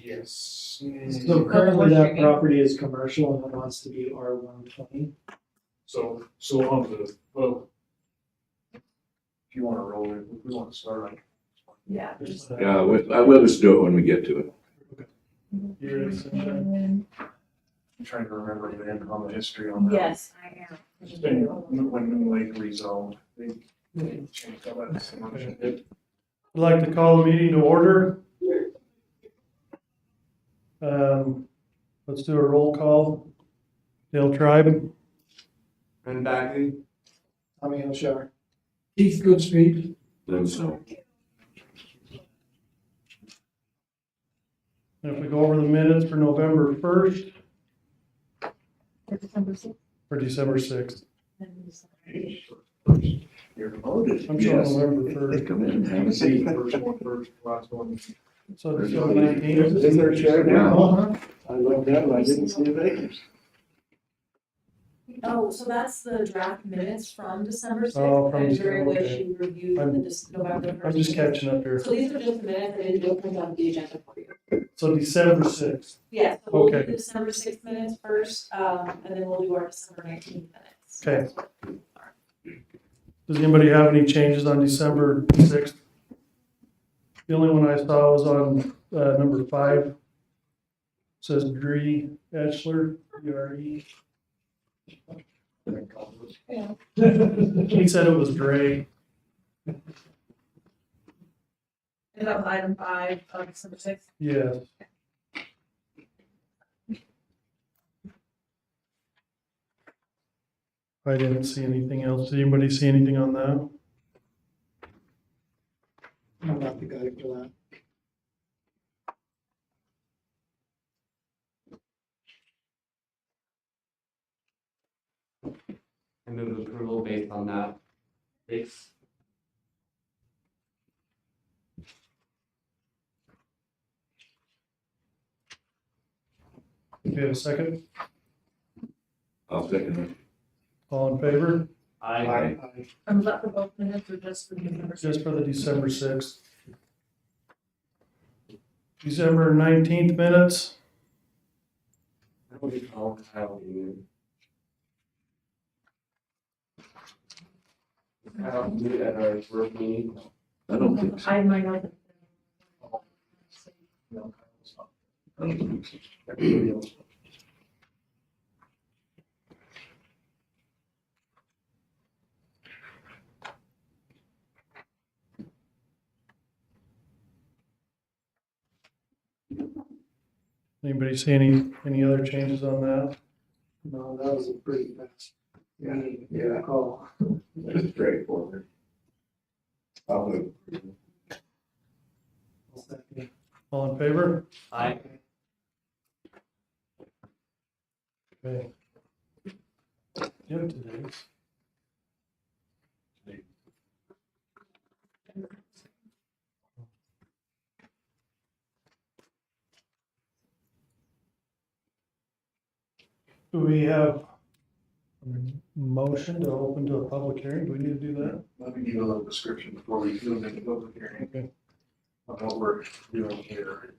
Yes. So currently that property is commercial and it wants to be R120. So long as, well, if you wanna roll it, if we wanna start on. Yeah. Yeah, we'll just do it when we get to it. You're in I'm trying to remember on the history on that. Yes, I am. It's been when New Lake rezoned, they changed all that. commercial. I'd like to call the meeting to order. Let's do a roll call. Dale Tribe. And Bagley. Tommy Hillshire. Keith Goodspeed. Then so. And if we go over the minutes for November 1st, December 6th. or December 6th. You're promoted. I'm showing Yes. November 1st. Come in and have a seat. First one, first, last one. So December 19th. Is there a chair Yeah. now? I looked at it, I didn't see a vacancy. Oh, so that's the draft minutes from December Oh, 6th, from and during December, which okay. you reviewed I'm- the November 1st. I'm just catching up here. So these are just the minutes, I didn't do a print on the agenda for you. So December 6th. Yeah, so we'll do Okay. the December 6th minutes first, and then we'll do our December 19th minutes. Okay. Does anybody have any changes on December 6th? The only one I saw was on number 5. Says Dree Etchler, DRE. He said it was Dre. And that was item 5 of December 6th. Yes. I didn't see anything else. Did anybody see anything on that? I'm not the guy for that. I move approval based on that. Base. Do you have a second? I'll second it. All in favor? I. And was that for both minutes or just for December 6th? Just for the December 6th. December 19th minutes. I don't recall Kyle being in. Kyle knew at our work meeting. I don't think so. I might know that. No, it's not. I don't think so. Everybody else. Anybody see any other changes on that? No, that was a pretty fast. Yeah. Call. It's straightforward. I'll move. All in favor? I. Okay. Yep, today's. Do we have a motion to open to a public hearing? Do we need to do that? Let me give you a little description before we move into public hearing Okay. on what we're doing here.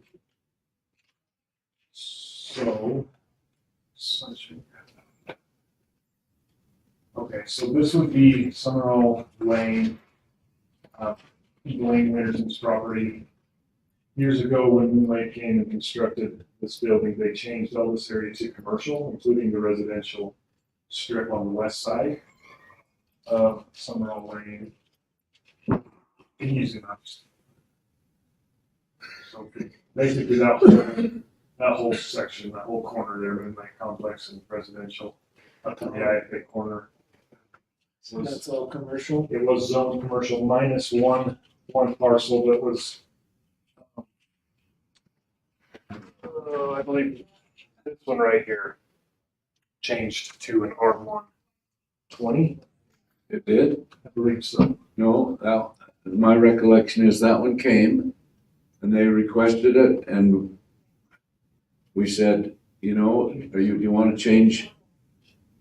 Okay, so this would be Summerall Lane, Lane Winterson's property. Years ago, when New Lake came and constructed this building, they changed all this area to commercial, including the residential strip on the west side of Summerall Lane. Easy enough. So basically that whole section, that whole corner there in that complex and residential up to the IFA corner. So that's all commercial. It was zoned commercial minus one parcel that was, I believe this one right here changed to an R120, It did? I believe so. No, my recollection is that one came and they requested it and we said, you know, you want to change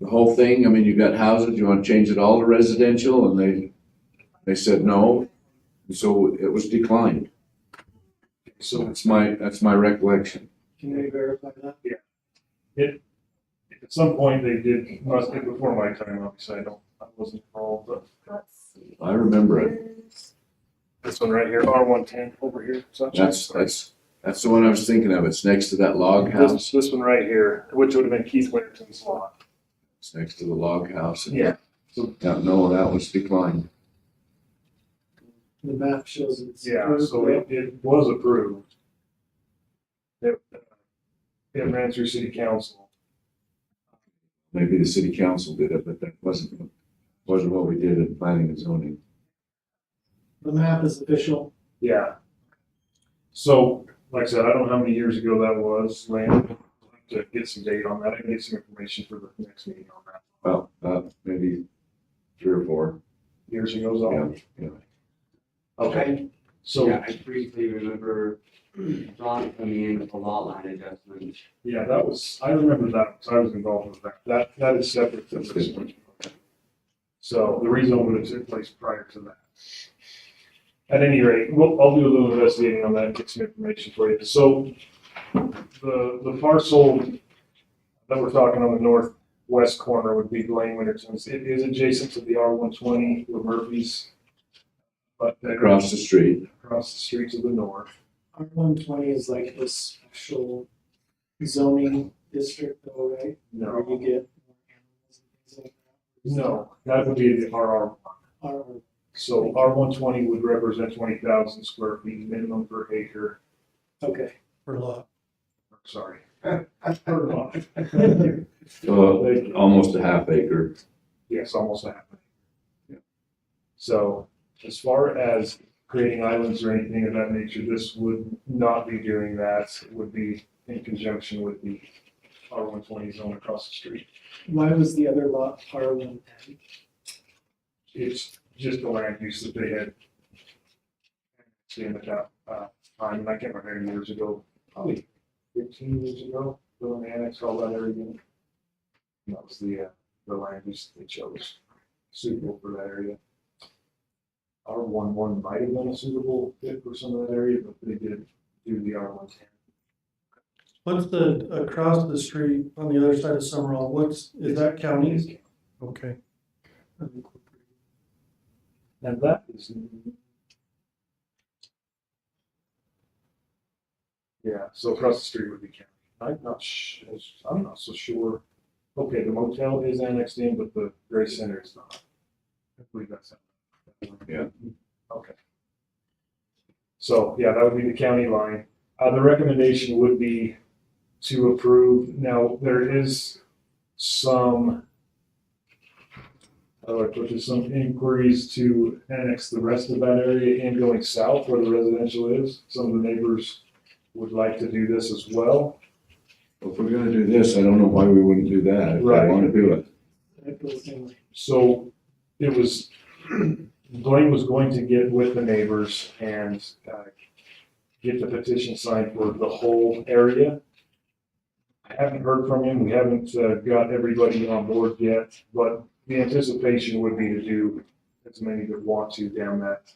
the whole thing? I mean, you got houses, you want to change it all to residential? And they said no. And so it was declined. So That's my recollection. Can we verify that? at some point they did, must be before my time, obviously, I wasn't involved, but Let's see. I remember it. this one right here, R110 over here. That's the one I was thinking of. It's next to that log house. This one right here, which would have been Keith Winterton's lot. It's next to the log house. Yeah. No, that was declined. The map shows it's. Yeah, so it was approved. It ran through city council. Maybe the city council did it, but that wasn't what we did in planning and zoning. The map is official. Yeah. So, like I said, I don't know how many years ago that was, Lane. I'll have to get some date on that. I can get some information for the next meeting on that. Well, maybe 3 or 4. Years ago, is all. Yeah. Okay, so, Yeah, I briefly remember Ron coming in with a lot line adjustment. yeah, I remember that, so I was involved with that. That is separate from this one. So the rezone would have took place prior to that. At any rate, I'll do a little investigating on that and get some information for you. So the parcel that we're talking on the northwest corner would be Blaine Winterton's. It is adjacent to the R120 with Murphy's. But Across the street. across the street to the north. R120 is like the special zoning district though, right? Where No, you get more animals and things like that. no, that would be the RR. R, So R120 would represent 20,000 square feet minimum per acre. okay. Per lot. Sorry. Per lot. Almost a half acre. Yes, almost a half. Yeah. So as far as creating islands or anything of that nature, this would not be doing that. It would be in conjunction with the R120 zone across the street. Why was the other lot R110? It's just the land use that they had seen at that time, and I can't remember how many years ago, probably 15 years ago, when they annexed all that area. And that was the land use they chose suitable for that area. R11 might have been a suitable fit for some of that area, but they did do the R110. What's the, across the street on the other side of Summerall, is that county? Okay. And that is. Yeah, so across the street would be county. I'm not so sure. Okay, the motel is annexed in, but the Gray Center is not. I believe that's. Yeah. Okay. So, yeah, that would be the county line. The recommendation would be to approve. Now, there is some, some inquiries to annex the rest of that area in going south where the residential is. Some of the neighbors would like to do this as well. If we're gonna do this, I don't know why we wouldn't do that. If Right. I wanna do it. That goes in. So it was, Blaine was going to get with the neighbors and get the petition signed for the whole area. I haven't heard from him. We haven't got everybody on board yet, but the anticipation would be to do as many that want to down that.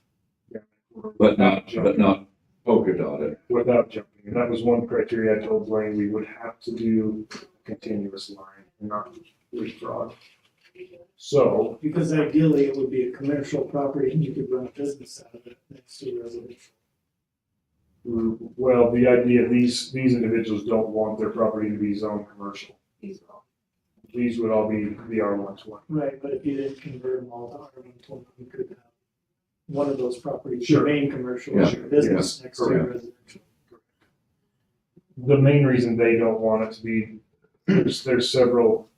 But not polka dotted. Without jumping. And that was one criteria I told Blaine, we would have to do a continuous line and not leapfrog. So, Because ideally it would be a commercial property and you could run a business out of it next to residential. well, the idea, these individuals don't want their property to be zoned commercial. These would all be the R120. Right, but if you didn't convert them all to R120, you could have one of those properties Sure. remain commercial, Yeah. your business next to Correct. residential. The main reason they don't want it to be, there's several,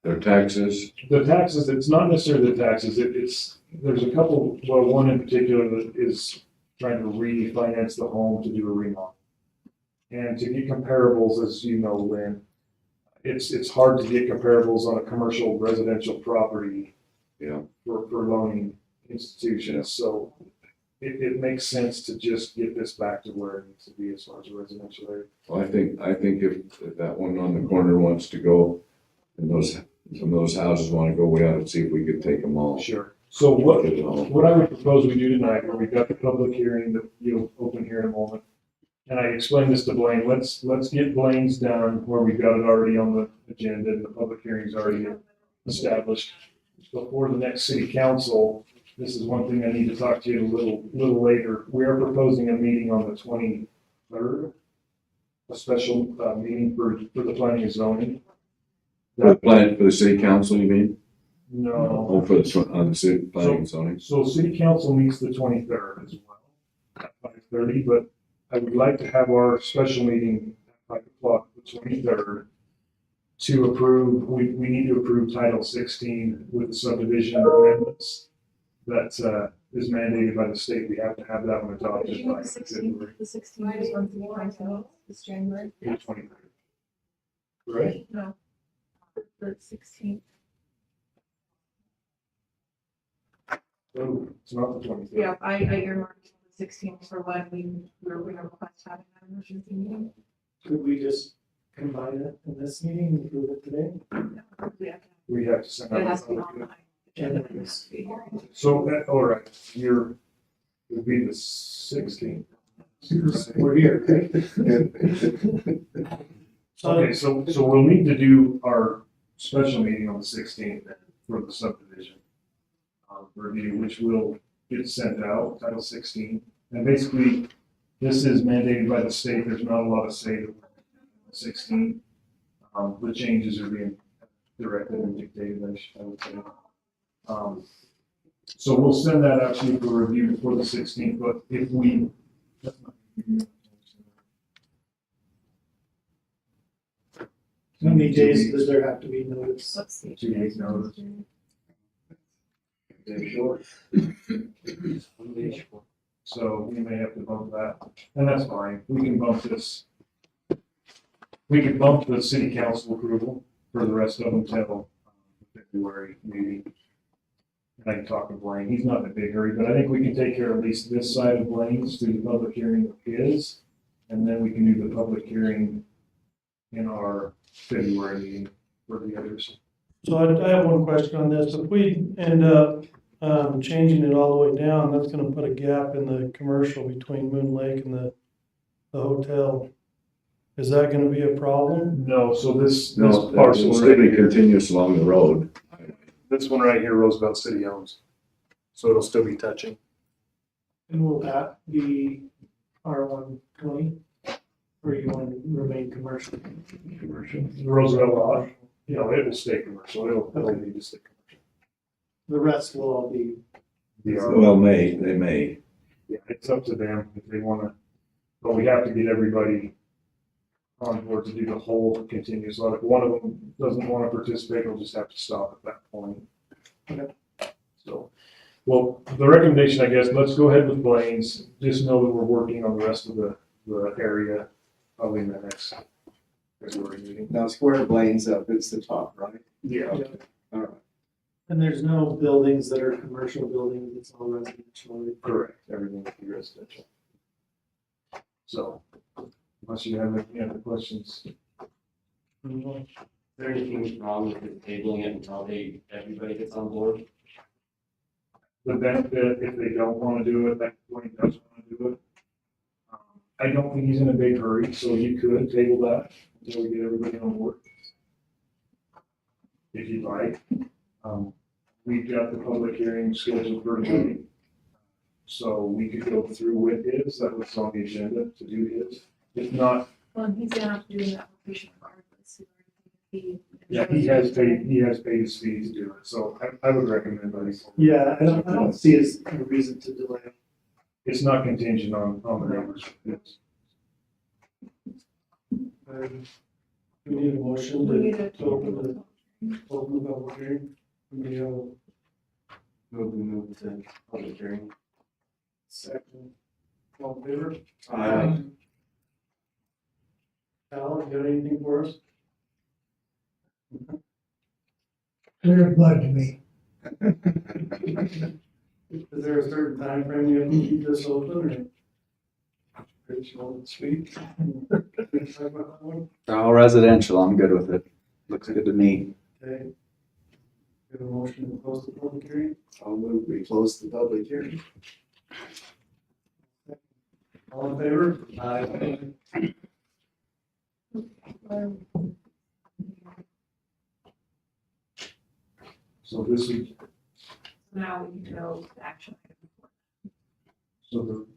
Their taxes, the taxes, it's not necessarily the taxes, there's a couple, well, one in particular that is trying to refinance the home to do a remodel. And to get comparables, as you know, Lynn, it's hard to get comparables on a commercial residential property yeah. for loaning institutions, so it makes sense to just get this back to where it needs to be as far as a residential area. Well, I think if that one on the corner wants to go, and some of those houses wanna go, we ought to see if we could take them all. Sure. So what I would propose we do tonight, where we've got the public hearing that you'll open here in a moment. And I explained this to Blaine, let's get Blaine's done where we've got it already on the agenda and the public hearing's already established. Before the next city council, this is one thing I need to talk to you a little later. We are proposing a meeting on the 23rd, a special meeting for the planning and zoning. For the city council, you mean? No. Oh, for the city planning and zoning? So city council meets the 23rd as well, at 5:30, but I would like to have our special meeting at 5 o'clock, the 23rd, to approve, we need to approve Title 16 with the subdivision amendments that is mandated by the state. We have to have that one adopted by February The 16th is when the final, this January. 23rd. Right? No. The 16th. Oh, it's not the 23rd. Yeah, I earmarked the 16th for when we were request having that emergency meeting. Could we just combine it in this meeting and approve it today? Yeah. We have to send out. It has to be a on public the agenda. It has to be here. So, all right, it would be the 16th. We're here, right? Okay, so we'll need to do our special meeting on the 16th for the subdivision review, which will get sent out, Title 16. And basically, this is mandated by the state. There's not a lot of say to 16. The changes are being directed and dictated, I would say. So we'll send that out to you for review before the 16th, but if we, How many days does there have to be notice? Let's see. 2 days notice. So we may have to bump that, and that's fine. We can bump this. We can bump the city council approval for the rest of them till February meeting. And I can talk to Blaine. He's not in a big hurry, but I think we can take care of at least this side of Blaine's through the public hearing of his. And then we can do the public hearing in our February meeting for the others. So I have one question on this. If we end up changing it all the way down, that's gonna put a gap in the commercial between Moon Lake and the hotel. Is that gonna be a problem? No, so this No, parcel it'll right still be here, continuous along the road. this one right here, Roosevelt City owns. So it'll still be touching. And will that be R120? Or you want to remain commercial? Roosevelt, it will stay commercial. It'll need to stay commercial. The rest will all be, Well, they may. Yeah, it's up to them if they wanna, but we have to get everybody on board to do the whole continuous. So if one of them doesn't wanna participate, we'll just have to stop at that point. Okay. So, well, the recommendation, I guess, let's go ahead with Blaine's. Just know that we're working on the rest of the area, probably in the next February meeting. Now Square Blaine's up, it's the top, right? Yeah. All right. and there's no buildings that are commercial buildings, it's all residential. Correct, everything will be residential. So, unless you have any other questions. Is there anything wrong with tabling it until everybody gets on board? The benefit, if they don't wanna do it, that point doesn't wanna do it. I don't think he's in a big hurry, so you could table that until we get everybody on board. If you'd like. We've got the public hearing scheduled for today. So we could go through with his, that was on the agenda to do his. If not, Well, he's gonna have to do an application regardless. yeah, he has paid his fee to do it, so I would recommend that he's. Yeah, I don't see as a reason to delay. It's not contingent on the neighbors. It's- We need a motion We need to to. open the public hearing. We have Move to public hearing. second. All in favor? Aye. Al, you got anything for us? Clear blood to me. Is there a certain time frame you have to keep this open or? Pretty short and sweet. All residential, I'm good with it. Looks good to me. Okay. We have a motion to close the public hearing. I'll move, we close the public hearing. All in favor? Aye. So this is, Now we can go to action.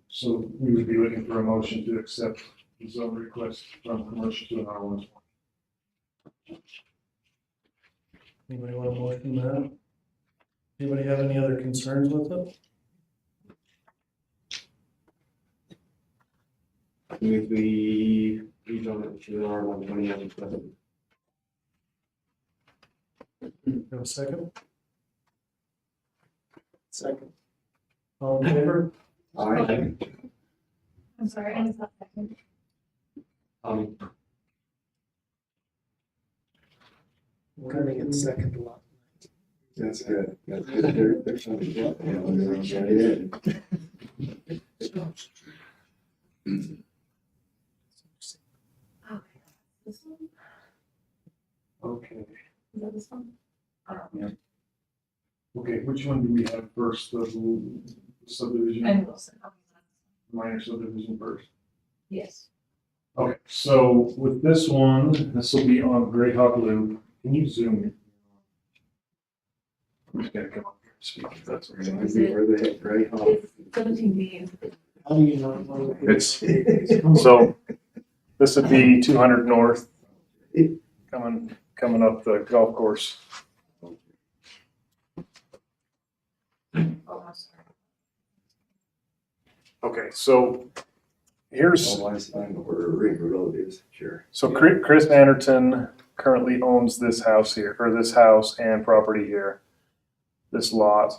so we would be looking for a motion to accept the zone request from commercial to an R1. Anybody want to motion that? Anybody have any other concerns with it? If we rezone it to R 120 as present. Have a second? Second. All in favor? Aye. I'm sorry, I missed that second. We're coming in second a lot. That's good. That's good. There's something. Yeah, they're Okay. This one? Okay. Is that this one? Okay, which one do we have first, the subdivision, And Wilson. Okay. minor subdivision first? Yes. Okay, so with this one, this will be on Great Hawk Loop. Can you zoom in? I'm just gonna come up here and speak if that's okay. Might be where they hit right off. It's 17B. How do you not know? It's- So this would be 200 north, coming up the golf course. Oh, I'm sorry. Okay, so here's, Oh, I know where River Road is, sure. so Chris Anderton currently owns this house here, or this house and property here, this lot.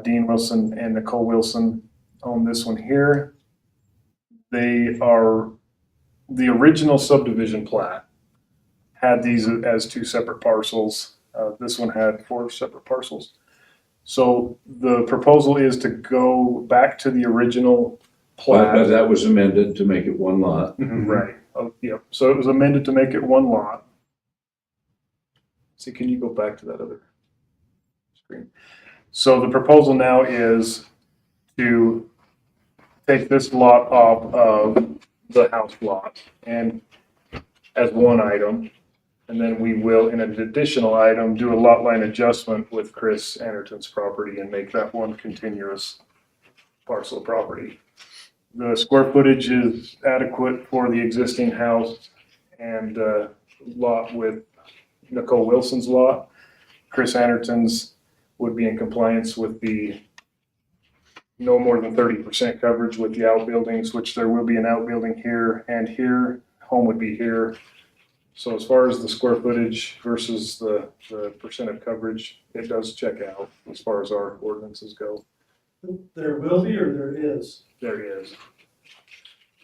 Dean Wilson and Nicole Wilson own this one here. They are, the original subdivision plat had these as two separate parcels. This one had 4 separate parcels. So the proposal is to go back to the original But plat. that was amended to make it one lot. Mhm, right, oh, yep, so it was amended to make it one lot. See, can you go back to that other screen? So the proposal now is to take this lot off of the house lot and as one item. And then we will, in an additional item, do a lot line adjustment with Chris Anderton's property and make that one continuous parcel of property. The square footage is adequate for the existing house and lot with Nicole Wilson's lot. Chris Anderton's would be in compliance with the no more than 30% coverage with the outbuildings, which there will be an outbuilding here and here. Home would be here. So as far as the square footage versus the percent of coverage, it does check out as far as our ordinances go. There will be or there is? There is.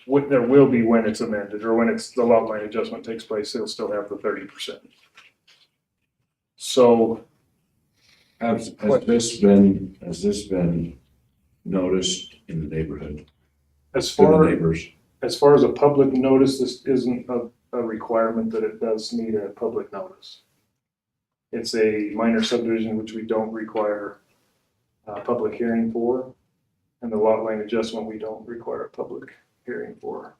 What there will be when it's amended or when it's, the lot line adjustment takes place, it'll still have the 30%. So Has this been noticed in the neighborhood, as to the far neighbors? as far as a public notice, this isn't a requirement that it does need a public notice. It's a minor subdivision which we don't require a public hearing for, and the lot line adjustment we don't require a public hearing for.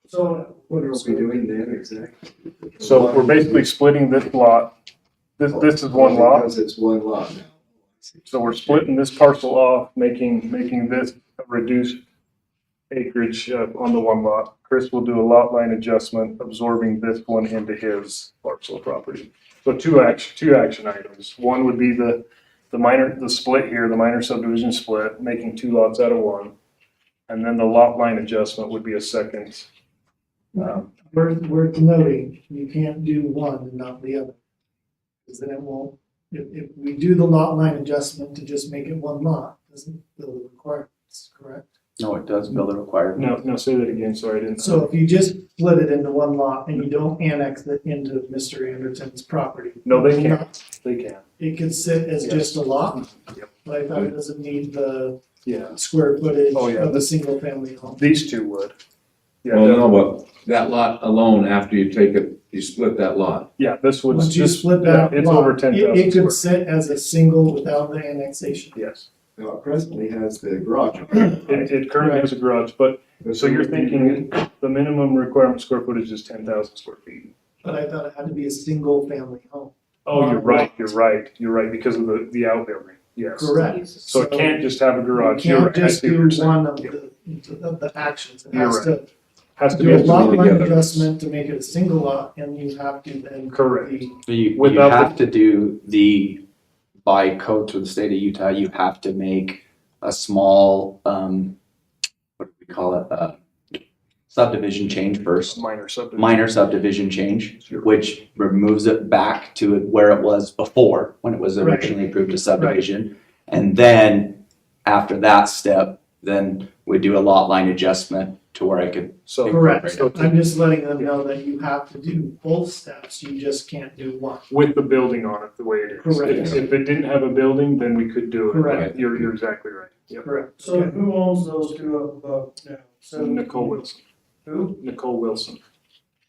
So, What are we doing then exactly? So we're basically splitting this lot. This is one lot, Because it's one lot now. so we're splitting this parcel off, making this a reduced acreage on the one lot. Chris will do a lot line adjustment, absorbing this one into his parcel of property. So two action items. One would be the split here, the minor subdivision split, making 2 lots out of one. And then the lot line adjustment would be a second. Worth noting, you can't do one and not the other. Because then it won't, if we do the lot line adjustment to just make it one lot, doesn't fill the requirements, correct? No, it does build a requirement. No, say that again, sorry, I didn't. So if you just split it into one lot and you don't annex it into Mr. Anderton's property. No, they can't. They can, It could sit as just a lot, Yep. but I thought it doesn't need the yeah. square footage Oh, yeah. of a single family home. These two would. Yeah, Well, no, but that lot alone, after you take it you split that lot. Yeah, this was Once you just, split yeah, that it's lot, over 10,000 it could square. sit as a single without the annexation. Yes, Now, it presently has the garage. it currently has a garage, but, so you're thinking the minimum requirement square footage is 10,000 square feet. But I thought it had to be a single family home. Oh, you're right, because of the outbuilding, yes. Correct. So it can't just have a You garage, you're can't right, I just see what do you're saying. one of Yeah. the actions. It You're has to Has to do be a lot line together. adjustment to make it a single lot, and you have to then. Correct. You Without have to do by code to the state of Utah, you have to make a small, what do we call it, subdivision change first. Minor subdivision change, which removes it back to where it was before, when it was Right. originally approved as subdivision. And then, after that step, then we do a lot line adjustment to where I could. So. Correct. So I'm just letting them know that you have to do both steps, you just can't do one. with the building on it, the way it is. Correct. If it didn't have a building, then we could do it. Correct. You're exactly right. Yep. Correct. So who owns those two up above now? So Nicole Wilson. Who? Nicole Wilson.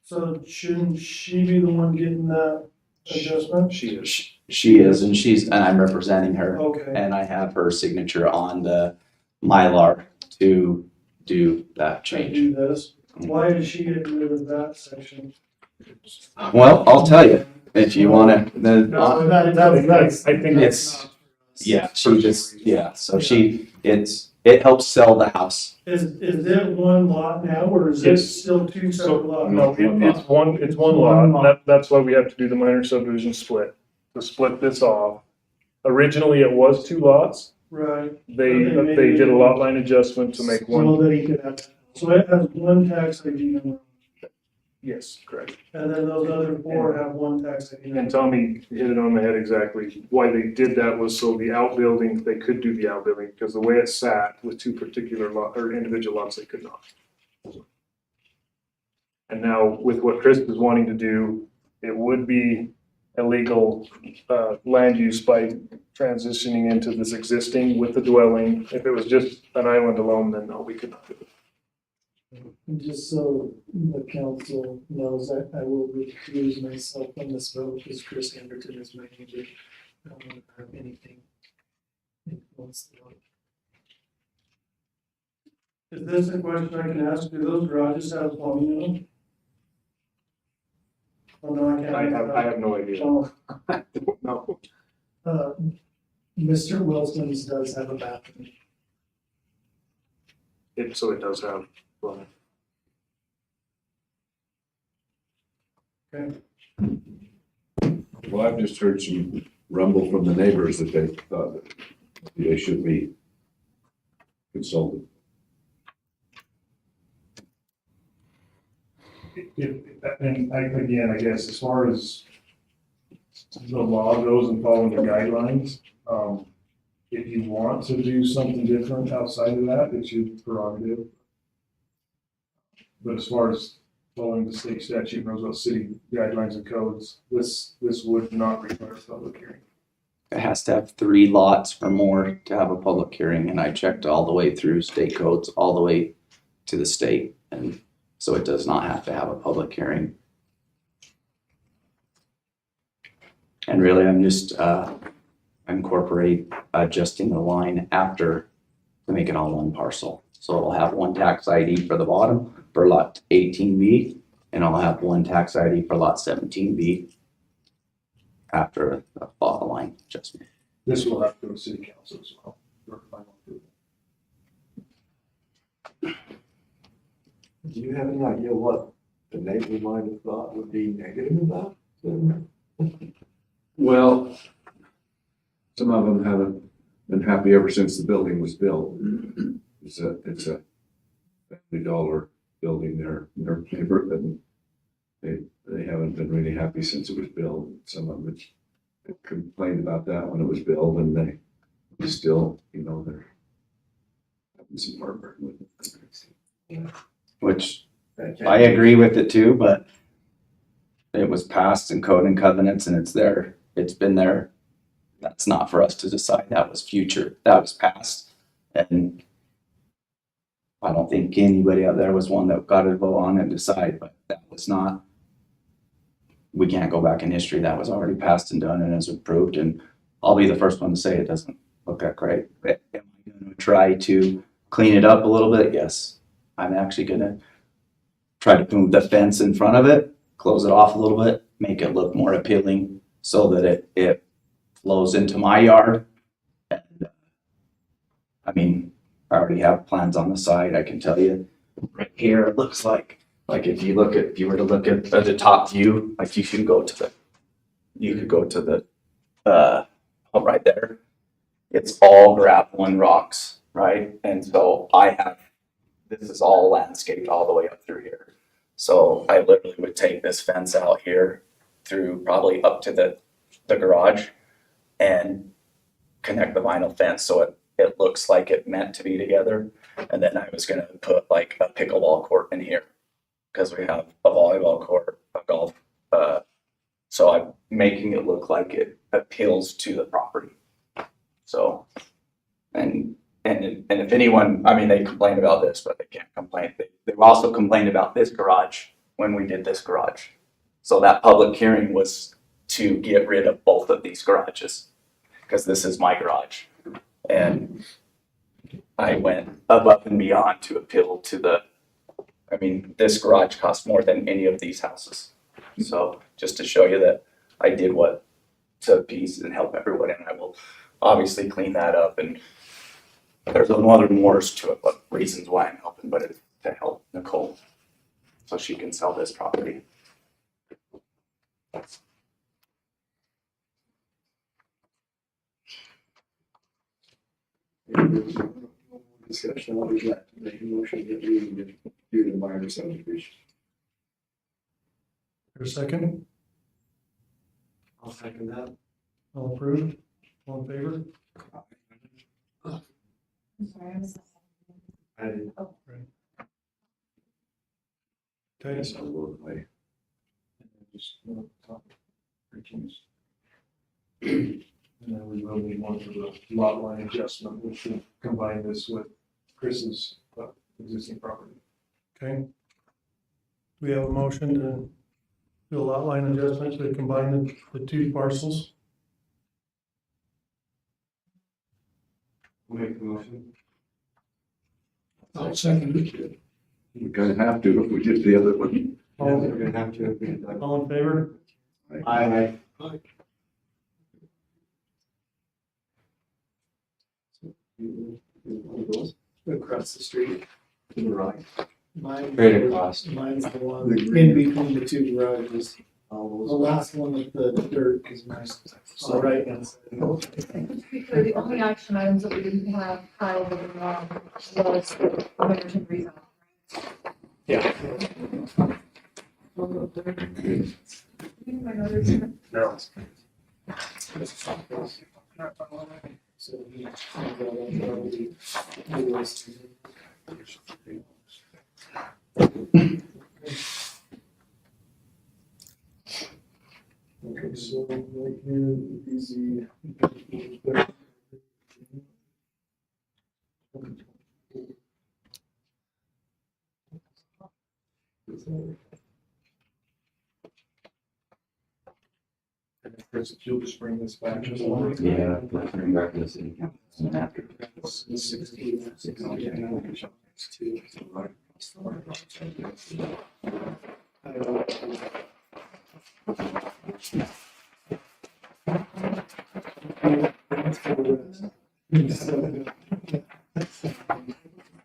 So shouldn't she be the one getting that adjustment? She is. She is, and I'm representing her, Okay. and I have her signature on the Mylar to do that To change. do this. Why is she getting rid of that section? Well, I'll tell you, if you wanna, then, No, That's. I think it's- yeah, she just, yeah, so it helps sell the house. Is it one lot now, or is it Yes. still two So, separate lots? no, it's one lot. That's why we have to do the minor subdivision split, to split this off. Originally, it was two lots. Right. They did a lot line adjustment to make So one. that he could have. So it has one tax ID number, Yes, correct. and then those other four have one tax ID And number. Tommy hit it on the head exactly. Why they did that was so the outbuilding, they could do the outbuilding, because the way it sat with two particular or individual lots, they could not. And now with what Chris is wanting to do, it would be illegal, land use by transitioning into this existing with the dwelling. If it was just an island alone, then no, we could not do it. And just so the council knows, I will recuse myself from this vote, because Chris Anderton is my neighbor. I don't want to have anything influence the vote. Is this a question I can ask? Do those garages have plumbing in them? Oh, no, I can't. I have no idea. Oh, I don't know. Mr. Wilson's does have a bathroom. So it does have, well, Well, I've just heard some rumble from the neighbors that they thought that they should be consulted. And again, I guess as far as the law goes and following the guidelines, if you want to do something different outside of that, it's your prerogative. But as far as following the state statute, Roosevelt City guidelines and codes, this would not require a public hearing. It has to have 3 lots or more to have a public hearing, and I checked all the way through state codes, all the way to the state, and so it does not have to have a public hearing. And really, I'm just, incorporate adjusting the line after to make it all one parcel. So it'll have one tax ID for the bottom for lot 18B, and I'll have one tax ID for lot 17B after the bottom line adjustment. This will have to go to city council as well. For final approval. Do you have any idea what the neighbor might have thought would be negative about it? Well, some of them haven't been happy ever since the building was built. It's a $50 building there in their neighborhood. They haven't been really happy since it was built. Some of them complained about that when it was built, and they still, they're having some heartburn with it. Which I agree with it too, but it was passed in code and covenants and it's there. It's been there. That's not for us to decide. That was future. That was past. And I don't think anybody out there was one that got to vote on and decide, but that was not we can't go back in history. That was already passed and done and is approved, and I'll be the first one to say it doesn't look that great. Am I gonna try to clean it up a little bit? Yes. I'm actually gonna try to move the fence in front of it, close it off a little bit, make it look more appealing so that it flows into my yard. And, I mean, I already have plans on the side, I can tell you. Right here, it looks like if you were to look at the top view, like you could go to the, oh, right there. It's all gravel and rocks, right? And so this is all landscaped all the way up through here. So I literally would take this fence out here through probably up to the garage and connect the vinyl fence so it looks like it meant to be together. And then I was gonna put like a pickleball court in here because we have a volleyball court, a golf. So I'm making it look like it appeals to the property. So, and if anyone, I mean, they complain about this, but they can't complain. They also complained about this garage when we did this garage. So that public hearing was to get rid of both of these garages because this is my garage. And I went above and beyond to appeal to this garage cost more than any of these houses. So just to show you that I did what to appease and help everyone, and I will obviously clean that up. And there's other mores to it, but reasons why I'm helping, but it's to help Nicole so she can sell this property. Discussion, I'll be glad to make a motion that we do the minor subdivision. For a second, I'll second that. all approved, all in favor? I'm sorry, I missed that. Okay, So we'll play. Just, recuse. And then we will need one for the lot line adjustment, which should combine this with Chris's existing property. okay. We have a motion to do a lot line adjustment to combine the two parcels. Make the motion. I'll second it. We kind of have to if we did the other one. All, We're gonna have to. all in favor? Aye. Across the street. To the right. Mine. Straight across. Mine's the one in between the two garages. The last one with the dirt is mine. So right hand side. To be clear, the only action items that we didn't have filed with the law was American rezon. Yeah. No. So he. Okay, so right here is the. And Chris, if you'll just bring this back. Yeah, let's bring back to the city council.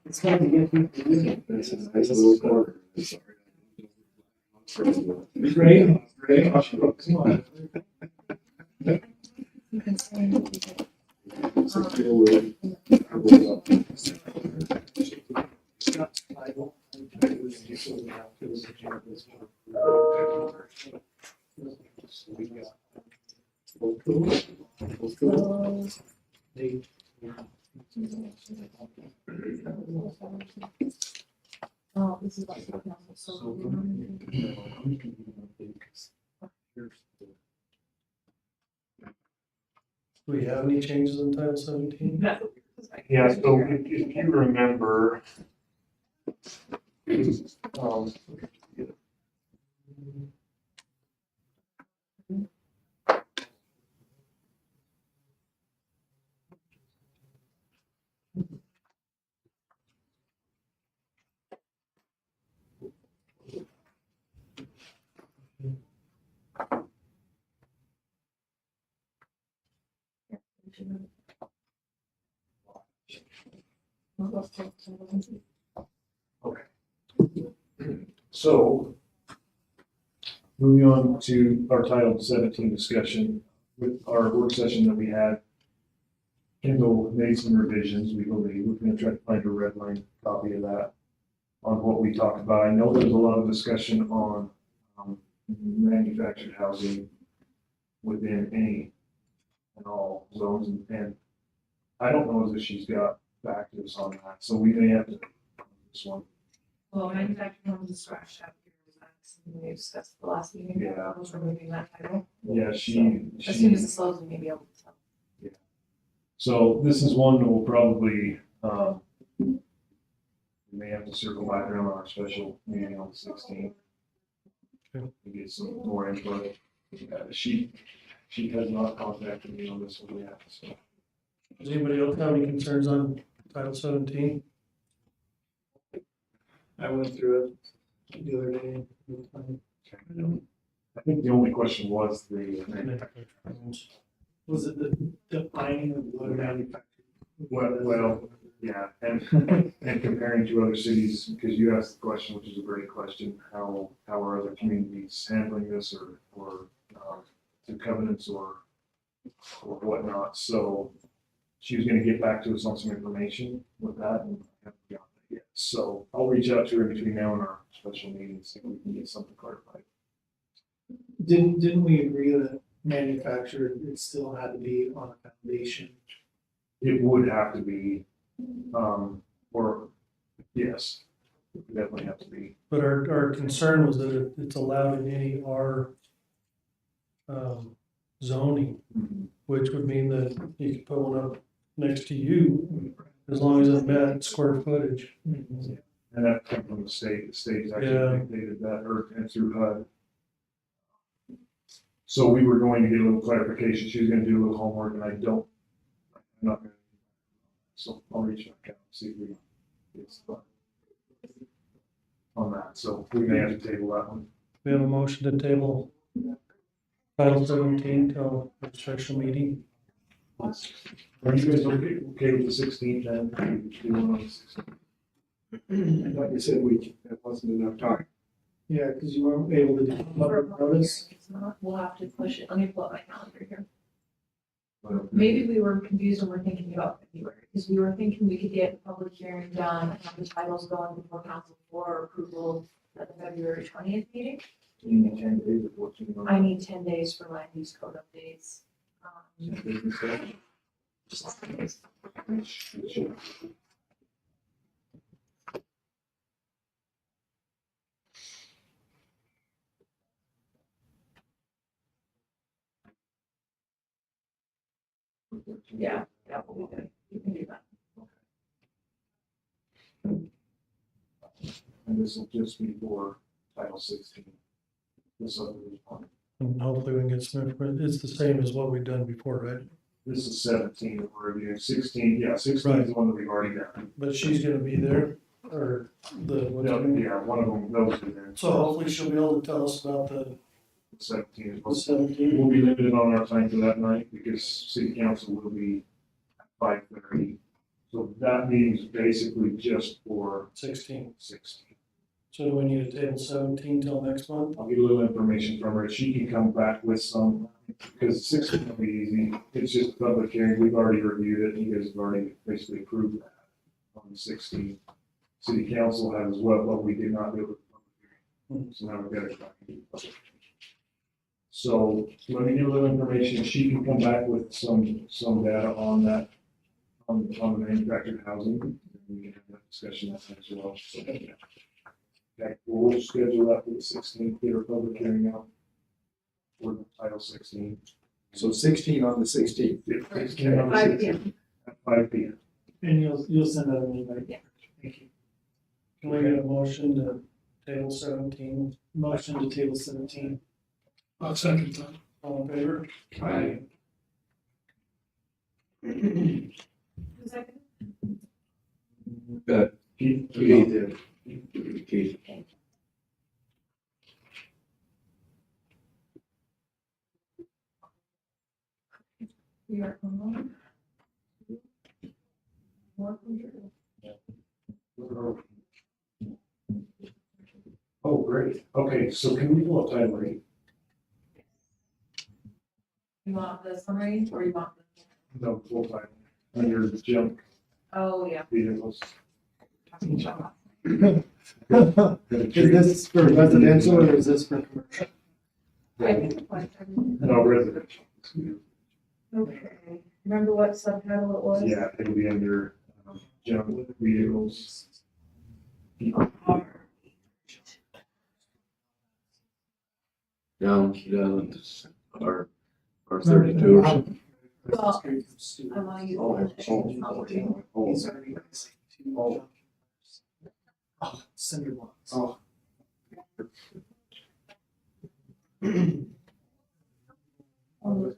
It's hard to get people to do it. This is a nice little corner. Great, great. Come on. You can say. So feel Oh, this is like. So. Do we have any changes in Title 17? Yeah, so if you remember, So, moving on to our Title 17 discussion, with our work session that we had, Kendall made some revisions, we believe, we're gonna try to find a red line copy of that on what we talked about. I know there's a lot of discussion on, manufactured housing within any and all zones, and I don't know if she's got back to us on that, so we may have to, this one. Well, manufacturing homes is scratched out here, that's something we discussed the last meeting. Yeah. I was removing that title. Yeah, As soon as this slows, we may be able to tell. So this is one that will probably, we may have to circle back around on our special meeting on the 16th. Okay. To get some more input. She has not contacted me on this one yet, so. Does anybody else have any concerns on Title 17? I went through it the other day. I think the only question was the, Was it the defining of what a manufacturer? well, yeah, and comparing to other cities, because you asked the question, which is a great question, how are other communities handling this or through covenants or whatnot, so she was gonna get back to us on some information with that, and I haven't got that yet, so I'll reach out to her between now and our special meeting, see if we can get something clarified. Didn't we agree that manufacturer, it still had to be on a foundation? It would have to be, or, yes, it would definitely have to be. But our concern was that it's allowed in any R zoning, which would mean that you could put one up next to you as long as it met square footage. And that came from the state's Yeah. actually dictated that, and through HUD. So we were going to get a little clarification, she was gonna do a little homework, and I'm not gonna. So I'll reach out and see if we can get some on that, so we may have to table that one. We have a motion to table Title 17 till the special meeting. Are you guys okay with the 16th then? Do one on the 16th? I thought you said that wasn't enough time. Yeah, because you weren't able to do public notice. It's not, we'll have to push it, let me pull up my calendar here. Maybe we were confused when we're thinking about February, because we were thinking we could get the public hearing done, and have the titles going before council for approval at the February 20th meeting. You need 10 days of working on. I need 10 days for land use code updates. Business day. Just 10 days. Sure. Yeah, that will be good, you can do that. And this will just be for Title 16. This other one. And hopefully we can get some information. It's the same as what we've done before, right? This is 17 that we're reviewing, 16, yeah, 16 is the one that we've already done. But she's gonna be there, or what's her name? Yeah, one of them, those are there. So hopefully she'll be able to tell us about the 17 is what. 17. We'll be limited on our time for that night because city council will be at 5:30. So that meeting is basically just for 16. 16. So do we need to table 17 till next month? I'll get a little information from her. She can come back with some, because 16 will be easy. It's just a public hearing. We've already reviewed it. You guys have already basically approved that on the 16th. City council has as well, but we did not do it with the public hearing. So now we've got it back to the public hearing. So let me get a little information. She can come back with some data on that, on the manufactured housing. And we can have that discussion as well. So, okay, we'll schedule that for the 16th, get our public hearing out for the Title 16. So 16 on the 16th. 16 on the 5 16th p.m. at 5 p.m. And you'll send out an invite. Yeah. Thank you. Can we get a motion to table 17? Motion to table 17. I'll second that. All in favor? Aye. Who's second? Keith? Keith. We are on. 100. Oh, great. Okay, so can we pull up title eight? You want the summary or you want the? No, full title. Under junk Oh, yeah. vehicles. Is this for residential or is this for commercial? I think it's like, No, residential. okay, remember what subtitle it was? Yeah, it'll be under junk vehicles. Down to our 32 or something. Well, I want to use. It's not working. These are two. Oh, cinder blocks. Oh. Oh,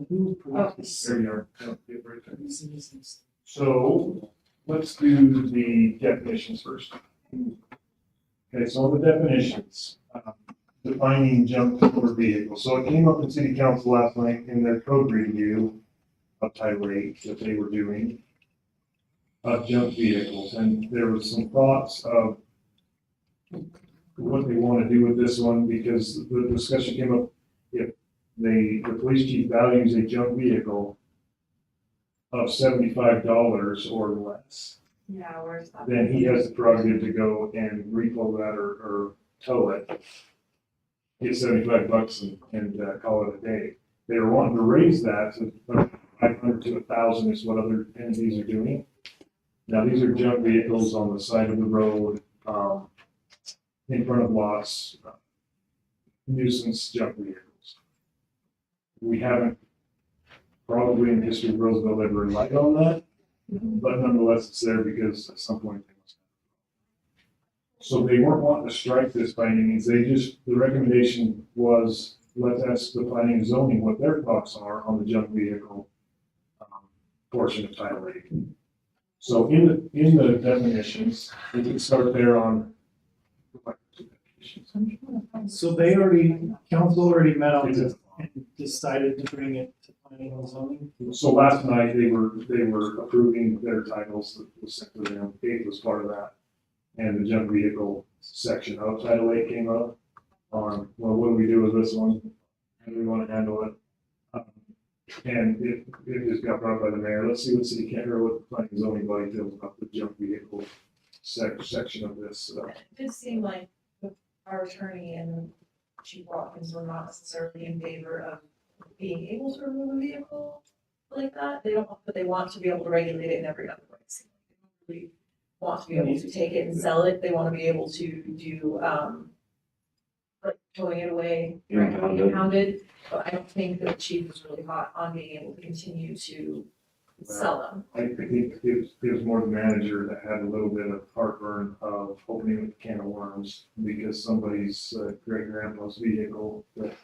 There you are. Right there. So let's do the definitions first. Okay, so on the definitions, defining junk motor vehicle. So it came up in city council last night in their code review of Title 8 that they were doing of junk vehicles. And there was some thoughts of what they want to do with this one because the discussion came up if the police chief values a junk vehicle of $75 or less, Yeah, where's that? then he has the prerogative to go and repo that or tow it. Get $75 and call it a day. They were wanting to raise that to 500 to 1,000 is what other entities are doing. Now, these are junk vehicles on the side of the road, in front of lots, nuisance junk vehicles. We haven't, probably in the history of Roosevelt, ever relied on that, but nonetheless, it's there because at some point they must. So they weren't wanting to strike this by any means. They just, the recommendation was, let's ask the planning and zoning what their thoughts are on the junk vehicle portion of Title 8. So in the definitions, we can start there on. So they already, council already met on this and decided to bring it to planning and zoning. So last night, they were approving their titles that was sent to them. 8 was part of that. And the junk vehicle section of Title 8 came up on, well, what do we do with this one? How do we want to handle it? And it just got brought by the mayor. Let's see what city can, or what the planning and zoning body feels about the junk vehicle section of this. It did seem like our attorney and Chief Watkins were not necessarily in favor of being able to remove a vehicle like that. They don't, but they want to be able to regulate it in every other way. They really want to be able to take it and sell it. They want to be able to do, like towing it away, impounded. But I don't think that the chief was really hot on being able to continue to sell them. I think it was more the manager that had a little bit of heartburn of opening a can of worms because somebody's great grandpa's vehicle that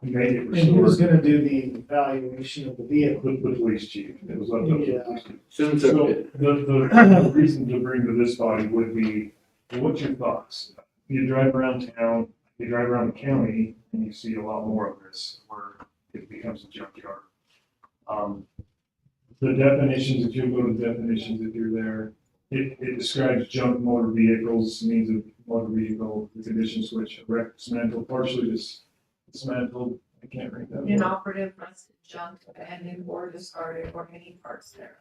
made it And who's restored. gonna do the evaluation of the vehicle? The police chief, it was left up to the police chief. Since So it- the reason to bring to this body would be, well, what's your thoughts? You drive around town, you drive around the county, and you see a lot more of this where it becomes a junkyard. The definitions, if you go to the definitions, if you're there, it describes junk motor vehicles, means of motor vehicle, the conditions which wrecked, dismantled, partially dismantled, I can't read that. word. Inoperative, rusted, junk, abandoned, or discarded, or any parts thereof.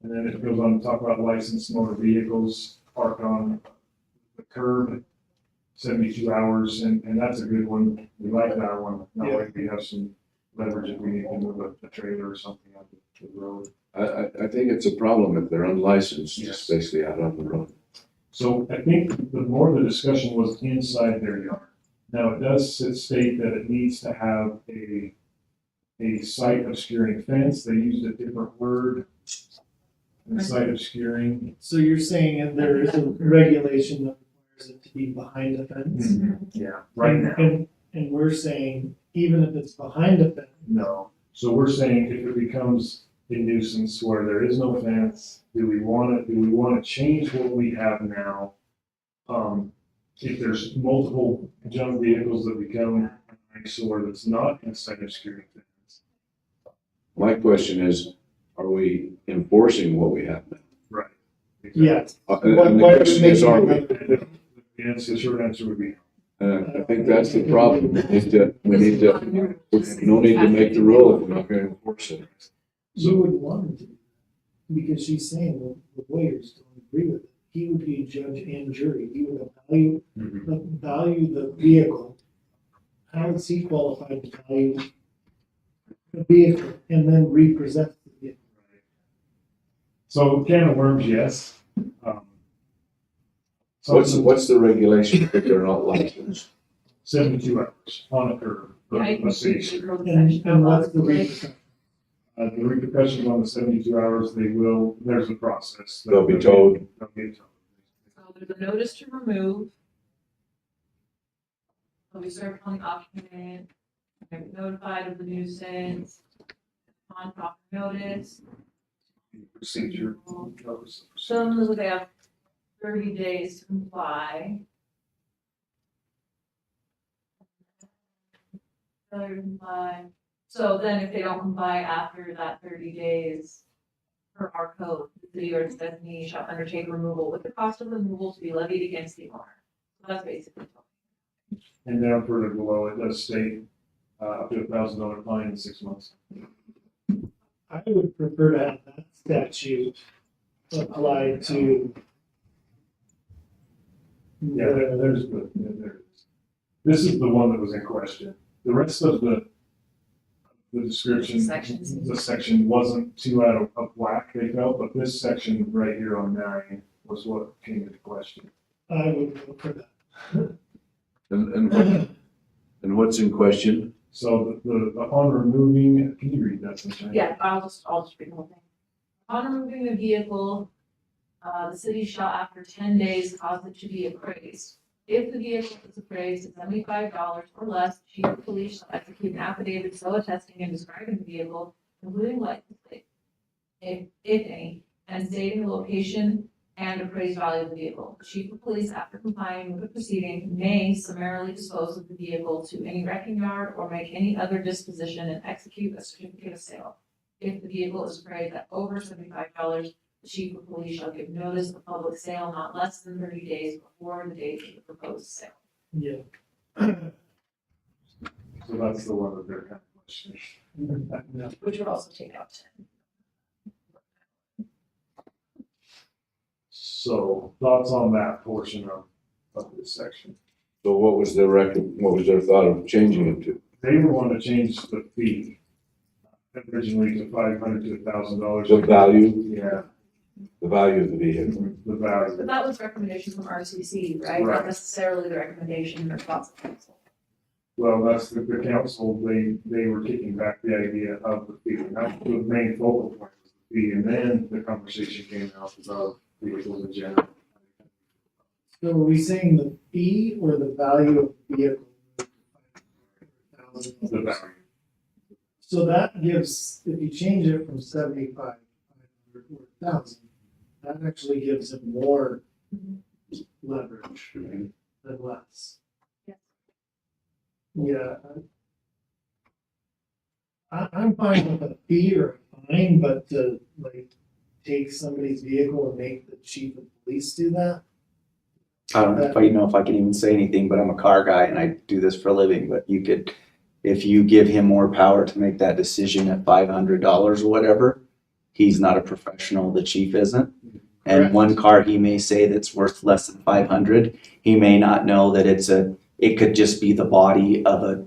And then it goes on to talk about licensed motor vehicles parked on the curb, 72 hours, and that's a good one. We like that one. That way we have some leverage if we need to move a trailer or something on the road. I think it's a problem if they're unlicensed, Yes. just basically out on the road. So I think the more the discussion was inside their yard. Now, it does state that it needs to have a site obscuring fence. They used a different word. The site obscuring. So you're saying that there is a regulation that requires it to be behind a fence? Yeah, right now. And we're saying, even if it's behind a fence, No. So we're saying if it becomes a nuisance where there is no fence, do we want to change what we have now? If there's multiple junk vehicles that become an eyesore that's not inside obscuring fence. My question is, are we enforcing what we have now? Right. Yes. And the question is, are we? The answer, the short answer would be, I think that's the problem. We need to, no need to make the rule if we're not gonna enforce it. You would want him to, because she's saying the lawyers don't agree with it. He would be judge and jury. He would value the vehicle. How is he qualified to value the vehicle and then represent the vehicle? so can of worms, yes. So What's the regulation if they're not licensed? 72 hours on a curb. Yeah, I can Let's see. see the And what's the repercussion? The repercussions on the 72 hours, there's a process. They'll be towed. They'll be towed. So there's a notice to remove. They'll be served on the occupant, they're notified of the nuisance, on proper notice. Procedure. Some, they have 30 days to comply. Failure to comply. So then if they don't comply after that 30 days, per our code, the city or its designee shall undertake removal with the cost of removal to be levied against the owner. So that's basically. And down further below, it does state up to $1,000 fine in 6 months. I would prefer to have that statute applied to. Yeah, there's the, there it is. This is the one that was in question. The rest of the description, Sections. the section wasn't too out of whack, they felt, but this section right here on 9 was what came into question. I would go for that. And what's in question? So the upon removing, can you read that sometime? Yeah, I'll just read the whole thing. Upon removing a vehicle, the city shall after 10 days cause it to be appraised. If the vehicle is appraised at $75 or less, the chief of police shall execute an affidavit so attesting and describing the vehicle, including license plate, if any, and stating the location and appraised value of the vehicle. The chief of police, after complying with the proceeding, may summarily dispose of the vehicle to any wrecking yard or make any other disposition and execute a certificate of sale. If the vehicle is appraised at over $75, the chief of police shall give notice of public sale not less than 30 days before the date of the proposed sale. Yeah. So that's the one that they're kind of questioning. Which would also take out 10. So thoughts on that portion of this section? So what was their thought of changing it to? They were wanting to change the fee originally to $500 to $1,000. The value, Yeah, the value of the vehicle. the value. But that was recommendation from RCC, right? Right. Not necessarily the recommendation or thoughts of council. Well, that's the council, they were kicking back the idea of the fee. That's the main focal point was the fee, and then the conversation came out about vehicles in general. So are we saying the fee or the value of the vehicle? The value. So that gives, if you change it from 75, 500 or 1,000, that actually gives it more leverage than less. Yeah. Yeah. I'm fine with a fee or a fine, but to like take somebody's vehicle and make the chief of police do that? I don't know if I can even say anything, but I'm a car guy and I do this for a living, but you could, if you give him more power to make that decision at $500 or whatever, he's not a professional, the chief isn't. And Correct. one car he may say that's worth less than 500, he may not know that it could just be the body of a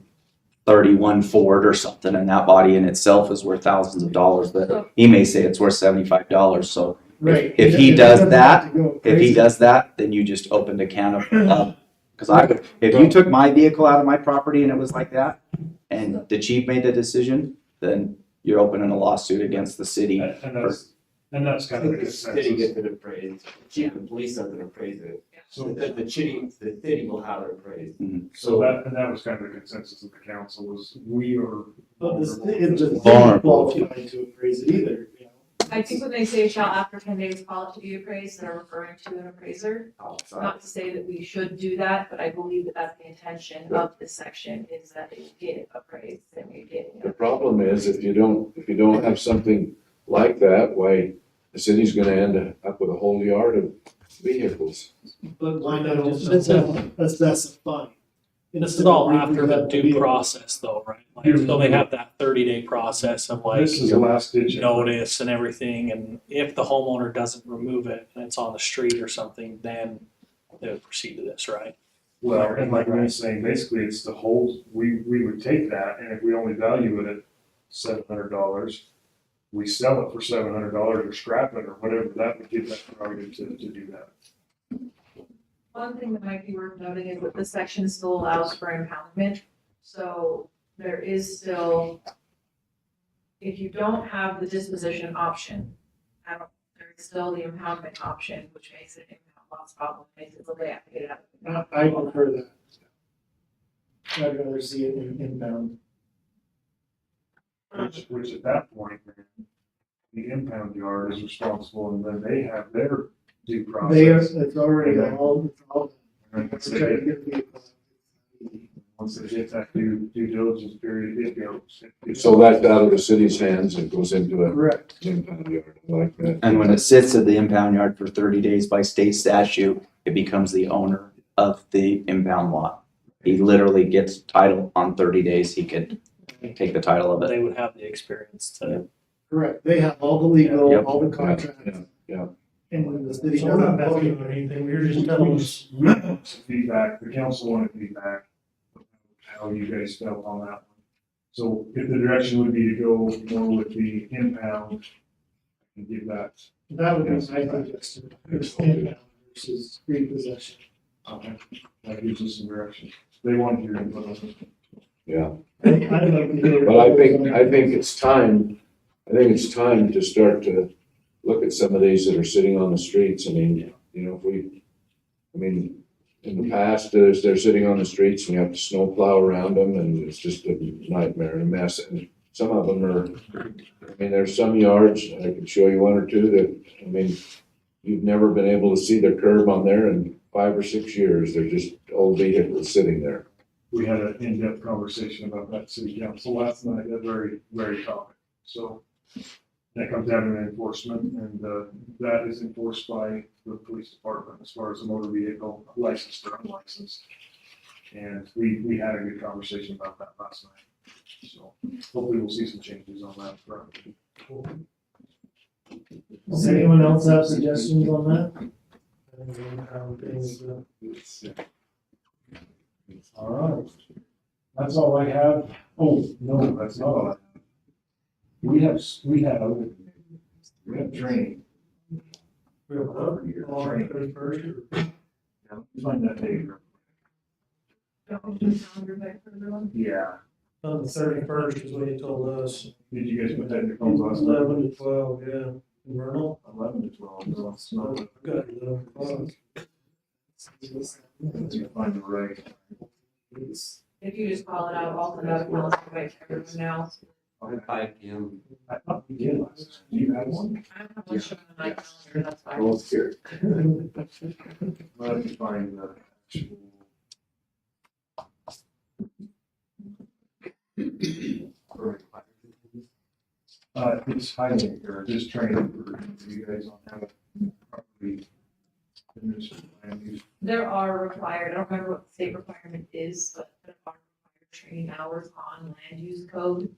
31 Ford or something, and that body in itself is worth thousands of dollars, but he may say it's worth $75. So Right. if he does that, if if he does that, then you just opened a can of, because if you took my vehicle out of my property and it was like that, and the chief made the decision, then you're opening a lawsuit against the city. And that's kind of the The city gets consensus. it appraised, chief of police doesn't appraise it, So, the city will have it appraised. so that was kind of the consensus of the council was we are. But the city Vulnerable. qualified to appraise it either, you know? I think when they say shall after 10 days call it to be appraised, they're referring to an appraiser. Not to say that we should do that, but I believe that that's the intention of this section, is that they get appraised and we get. The problem is if you don't have something like that, why the city's gonna end up with a whole yard of vehicles. But why not just assess a fine? This is all after the due process though, right? Like, so they have that 30-day process of like This is the last ditch. notice and everything, and if the homeowner doesn't remove it and it's on the street or something, then they would proceed to this, right? Well, and like I was saying, basically it's the whole, we would take that, and if we only value it at $700, we sell it for $700 or scrap it or whatever, that would give that prerogative to do that. One thing that might be worth noting is that this section still allows for impoundment. So there is still, if you don't have the disposition option, there is still the impoundment option, which makes it impound lots problem, makes it so they have to get it out. I prefer that. I'd rather see it in inbound. Which at that point, the impound yard is responsible, and then they have their due process. It's already all. And Let's try to get the. once they hit that due diligence period, it goes. So that's out of the city's hands and goes into a Correct. impound yard like that. And when it sits at the impound yard for 30 days by state statute, it becomes the owner of the impound lot. He literally gets title on 30 days. He could take the title of it. They would have the experience to. Correct. They have all the legal, Yep. all the contracts. Yeah. And when the city So we're not doesn't. voting on anything, we're just telling us. We want some feedback, the council wanted feedback, how you guys felt on that one. So if the direction would be to go more with the impound, and give that. That would be my suggestion. Inbound versus repossession. Okay, that gives us some direction. They want your input on it. Yeah. I'd like to hear. But I think it's time to start to look at some of these that are sitting on the streets. I mean, in the past, they're sitting on the streets and you have to snow plow around them and it's just a nightmare and a mess. And some of them are, there's some yards, I could show you one or two that, you've never been able to see their curb on there in 5 or 6 years. They're just old vehicles sitting there. We had an in-depth conversation about that city council last night, that very, very topic. So that comes down to enforcement, and that is enforced by the police department as far as the motor vehicle licensed or unlicensed. And we had a good conversation about that last night. So hopefully we'll see some changes on that front. Does anyone else have suggestions on that? All right. That's all I have. Oh, no, that's not all I have. We have training. We have Training. 31st. Yeah, let me find that date. Don't we do calendar back for everyone? Yeah. On the 31st is what you told us. Did you guys put that in your phones last night? 11 to 12, yeah. In Vernal? 11 to 12. No, it's not. Good. 11 to 12. Let's find the right. If you just call it out, I'll send out a calendar invite to everyone now. 5 p.m. I thought we did last time. Do you have one? I don't have one showing on my calendar, that's fine. Oh, here. Let me find the actual. It's hiding here, just training for you guys on how to properly administer land use. There are required, I don't remember what the state requirement is, but there are required training hours on land use code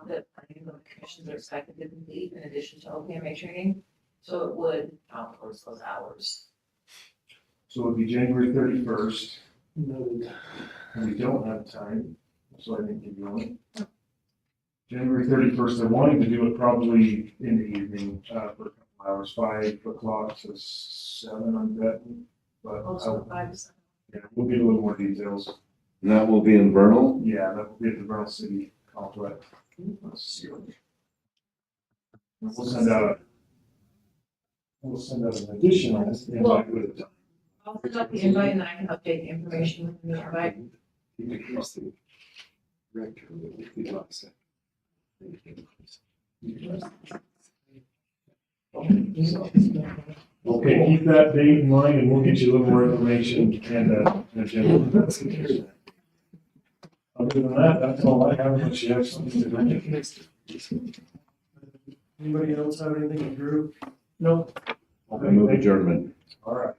that planning and commissions are expected to complete in addition to OPMA training. So it would count towards those hours. So it'd be January 31st, Noted. and we don't have time, so I didn't give you one. January 31st, they're wanting to do it probably in the evening, for a couple hours, 5 o'clock to 7, I'm betting. But Also 5 to 7. yeah, we'll get a little more details. And that will be in Vernal? Yeah, that will be at the Vernal City Complex. Let's see. We'll send out an additional invite with it. I'll send out the invite and then I can update the information within the invite. Okay, keep that date in mind and we'll get you a little more information and an agenda. Other than that, that's all I have, unless you have something to mention. Anybody else have anything to Drew? Nope. I move adjournment. All right.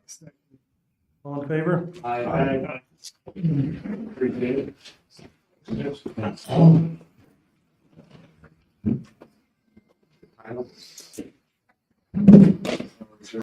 All in favor? I appreciate it.